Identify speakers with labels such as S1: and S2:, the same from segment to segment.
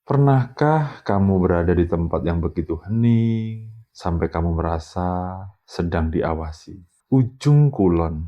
S1: Pernahkah kamu berada di tempat yang begitu hening, sampai kamu merasa sedang diawasi? Ujung Kulon.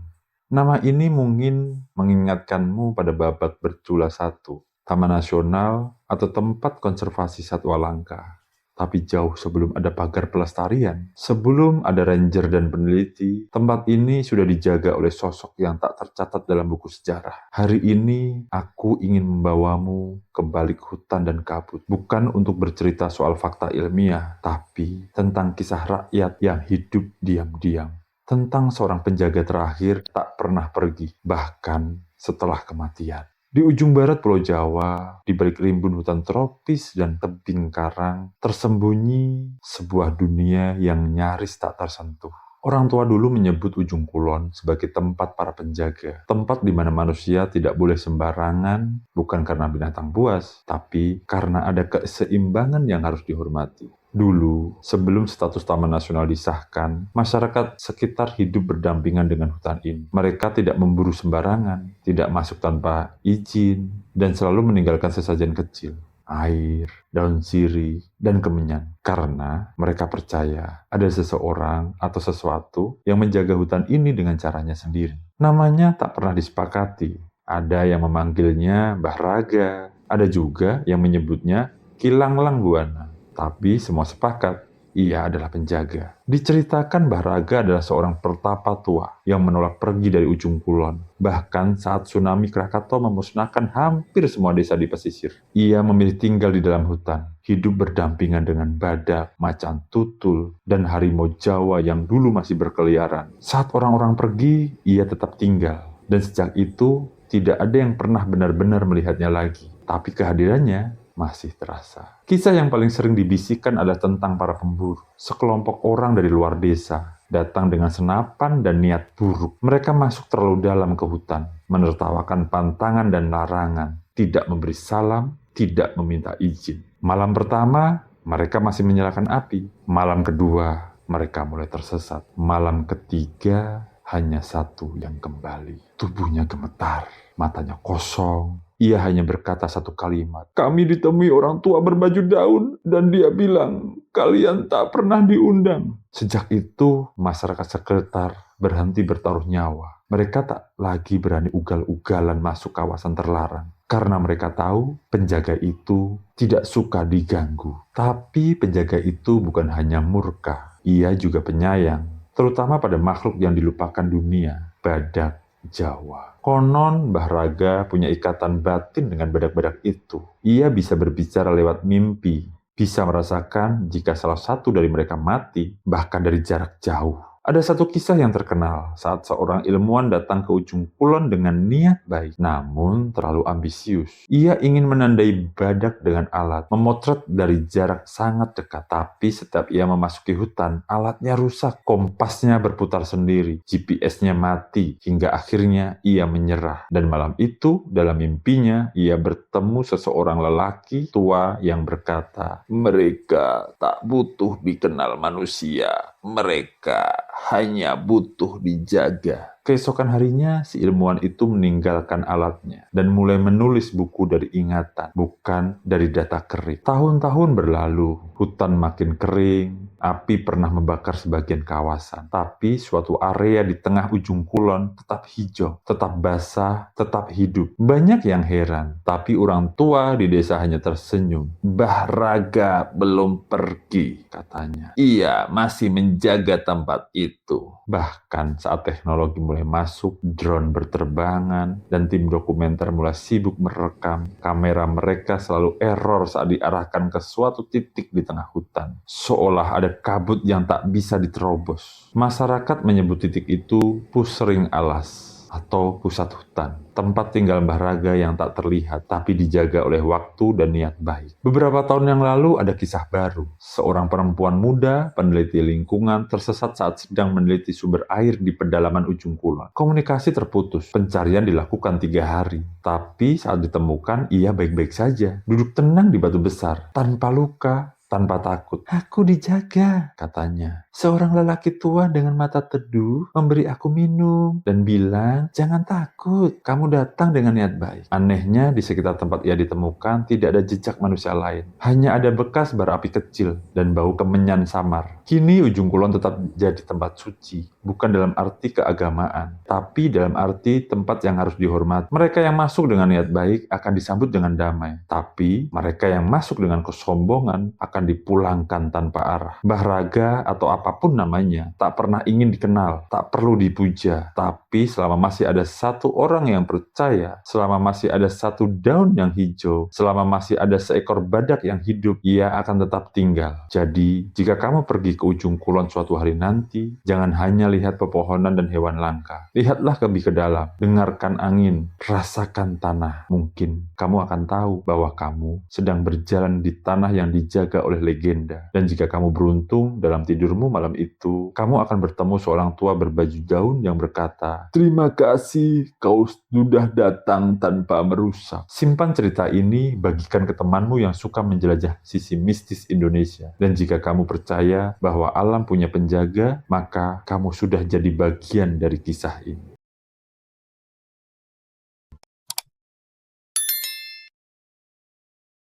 S1: Nama ini mungkin mengingatkanmu pada Babat Bercula Satu, Taman Nasional atau tempat konservasi satwa langka. Tapi jauh sebelum ada pagar pelestarian, sebelum ada ranger dan peneliti, tempat ini sudah dijaga oleh sosok yang tak tercatat dalam buku sejarah. Hari ini, aku ingin membawamu ke balik hutan dan kabut. Bukan untuk bercerita soal fakta ilmiah, tapi tentang kisah rakyat yang hidup diam-diam. Tentang seorang penjaga terakhir tak pernah pergi, bahkan setelah kematian. Di ujung barat Pulau Jawa, di balik rimbun hutan tropis dan tebing karang, tersembunyi sebuah dunia yang nyaris tak tersentuh. Orang tua dulu menyebut Ujung Kulon sebagai tempat para penjaga, tempat di mana manusia tidak boleh sembarangan, bukan karena binatang buas, tapi karena ada keseimbangan yang harus dihormati. Dulu, sebelum status Taman Nasional disahkan, masyarakat sekitar hidup berdampingan dengan hutan ini. Mereka tidak memburu sembarangan, tidak masuk tanpa izin, dan selalu meninggalkan sesajen kecil, air, daun sirih, dan kemenyan. Karena mereka percaya ada seseorang atau sesuatu yang menjaga hutan ini dengan caranya sendiri. Namanya tak pernah disepakati. Ada yang memanggilnya Mbah Raga, ada juga yang menyebutnya Kilanglang Buana. Tapi semua sepakat, ia adalah penjaga. Diceritakan Mbah Raga adalah seorang pertapa tua yang menolak pergi dari Ujung Kulon. Bahkan saat tsunami Krakatau memusnahkan hampir semua desa di pesisir. Ia memilih tinggal di dalam hutan, hidup berdampingan dengan badak, macan tutul, dan harimau Jawa yang dulu masih berkeliaran. Saat orang-orang pergi, ia tetap tinggal. Dan sejak itu, tidak ada yang pernah benar-benar melihatnya lagi. Tapi kehadirannya masih terasa. Kisah yang paling sering dibisikkan adalah tentang para pemburu. Sekelompok orang dari luar desa datang dengan senapan dan niat buruk. Mereka masuk terlalu dalam ke hutan, menertawakan pantangan dan larangan, tidak memberi salam, tidak meminta izin. Malam pertama, mereka masih menyalakan api. Malam kedua, mereka mulai tersesat. Malam ketiga, hanya satu yang kembali. Tubuhnya gemetar, matanya kosong. Ia hanya berkata satu kalimat. Kami ditemui orang tua berbaju daun dan dia bilang, kalian tak pernah diundang. Sejak itu, masyarakat sekitar berhenti bertaruh nyawa. Mereka tak lagi berani ugal-ugalan masuk kawasan terlarang. Karena mereka tahu penjaga itu tidak suka diganggu. Tapi penjaga itu bukan hanya murka, ia juga penyayang. Terutama pada makhluk yang dilupakan dunia, badak Jawa. Konon Mbah Raga punya ikatan batin dengan badak-badak itu. Ia bisa berbicara lewat mimpi, bisa merasakan jika salah satu dari mereka mati, bahkan dari jarak jauh. Ada satu kisah yang terkenal saat seorang ilmuwan datang ke Ujung Kulon dengan niat baik, namun terlalu ambisius. Ia ingin menandai badak dengan alat, memotret dari jarak sangat dekat. Tapi setiap ia memasuki hutan, alatnya rusak, kompasnya berputar sendiri, GPS-nya mati, hingga akhirnya ia menyerah. Dan malam itu, dalam mimpinya, ia bertemu seseorang lelaki tua yang berkata, mereka tak butuh dikenal manusia. Mereka hanya butuh dijaga. Keesokan harinya, si ilmuwan itu meninggalkan alatnya dan mulai menulis buku dari ingatan, bukan dari data kering. Tahun-tahun berlalu, hutan makin kering, api pernah membakar sebagian kawasan. Tapi suatu area di tengah Ujung Kulon tetap hijau, tetap basah, tetap hidup. Banyak yang heran, tapi orang tua di desa hanya tersenyum. Mbah Raga belum pergi, katanya. Ia masih menjaga tempat itu. Bahkan saat teknologi mulai masuk, drone berterbangan, dan tim dokumenter mulai sibuk merekam, kamera mereka selalu error saat diarahkan ke suatu titik di tengah hutan. Seolah ada kabut yang tak bisa diterobos. Masyarakat menyebut titik itu Pusring Alas atau pusat hutan, tempat tinggal Mbah Raga yang tak terlihat tapi dijaga oleh waktu dan niat baik. Beberapa tahun yang lalu ada kisah baru. Seorang perempuan muda, peneliti lingkungan, tersesat saat sedang meneliti sumber air di pedalaman Ujung Kulon. Komunikasi terputus, pencarian dilakukan 3 hari. Tapi saat ditemukan, ia baik-baik saja, duduk tenang di batu besar, tanpa luka, tanpa takut. "Aku dijaga," katanya. "Seorang lelaki tua dengan mata teduh memberi aku minum dan bilang, 'Jangan takut, kamu datang dengan niat baik.'" Anehnya, di sekitar tempat ia ditemukan tidak ada jejak manusia lain. Hanya ada bekas bara api kecil dan bau kemenyan samar. Kini Ujung Kulon tetap jadi tempat suci, bukan dalam arti keagamaan, tapi dalam arti tempat yang harus dihormati. Mereka yang masuk dengan niat baik akan disambut dengan damai, tapi mereka yang masuk dengan kesombongan akan dipulangkan tanpa arah. Mbah Raga atau apapun namanya tak pernah ingin dikenal, tak perlu dipuja, tapi selama masih ada satu orang yang percaya, selama masih ada satu daun yang hijau, selama masih ada seekor badak yang hidup, ia akan tetap tinggal. Jadi, jika kamu pergi ke Ujung Kulon suatu hari nanti, jangan hanya lihat pepohonan dan hewan langka. Lihatlah lebih ke dalam, dengarkan angin, rasakan tanah. Mungkin kamu akan tahu bahwa kamu sedang berjalan di tanah yang dijaga oleh legenda. Dan jika kamu beruntung dalam tidurmu malam itu, kamu akan bertemu seorang tua berbaju daun yang berkata, "Terima kasih, kau sudah datang tanpa merusak." Simpan cerita ini, bagikan ke temanmu yang suka menjelajah sisi mistis Indonesia. Dan jika kamu percaya bahwa alam punya penjaga, maka kamu sudah jadi bagian dari kisah ini.